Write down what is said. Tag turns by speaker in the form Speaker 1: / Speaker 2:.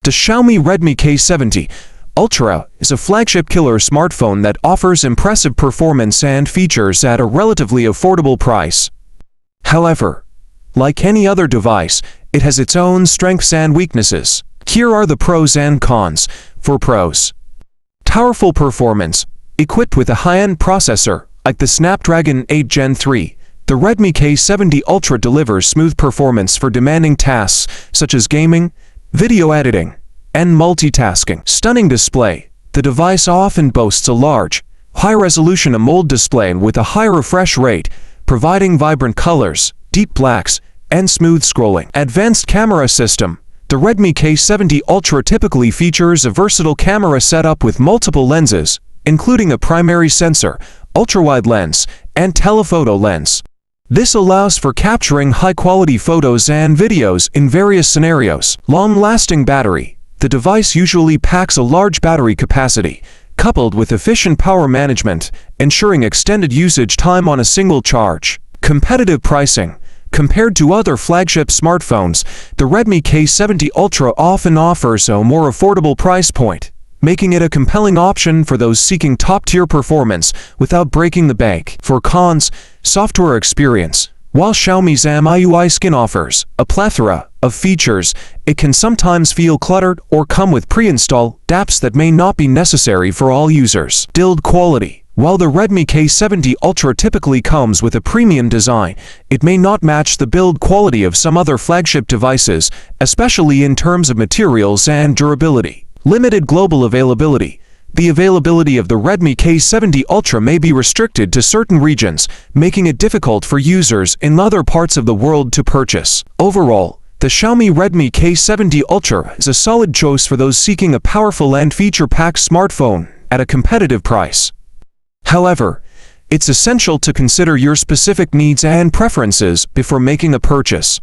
Speaker 1: The Xiaomi Redmi K70 Ultra is a flagship killer smartphone that offers impressive performance and features at a relatively affordable price. However, like any other device, it has its own strengths and weaknesses. Here are the pros and cons. For pros: powerful performance. Equipped with a high-end processor, like the Snapdragon 8 Gen 3, the Redmi K70 Ultra delivers smooth performance for demanding tasks such as gaming, video editing, and multitasking. Stunning display. The device often boasts a large, high-resolution AMOLED display with a high refresh rate, providing vibrant colors, deep blacks, and smooth scrolling. Advanced camera system. The Redmi K70 Ultra typically features a versatile camera setup with multiple lenses, including a primary sensor, ultra-wide lens, and telephoto lens. This allows for capturing high-quality photos and videos in various scenarios. Long-lasting battery. The device usually packs a large battery capacity, coupled with efficient power management, ensuring extended usage time on a single charge. Competitive pricing. Compared to other flagship smartphones, the Redmi K70 Ultra often offers a more affordable price point, making it a compelling option for those seeking top-tier performance without breaking the bank. For cons: software experience. While Xiaomi's MIUI skin offers a plethora of features, it can sometimes feel cluttered or come with pre-installed apps that may not be necessary for all users. Build quality. While the Redmi K70 Ultra typically comes with a premium design, it may not match the build quality of some other flagship devices, especially in terms of materials and durability. Limited global availability. The availability of the Redmi K70 Ultra may be restricted to certain regions, making it difficult for users in other parts of the world to purchase. Overall, the Xiaomi Redmi K70 Ultra is a solid choice for those seeking a powerful and feature-packed smartphone at a competitive price. However, it's essential to consider your specific needs and preferences before making a purchase.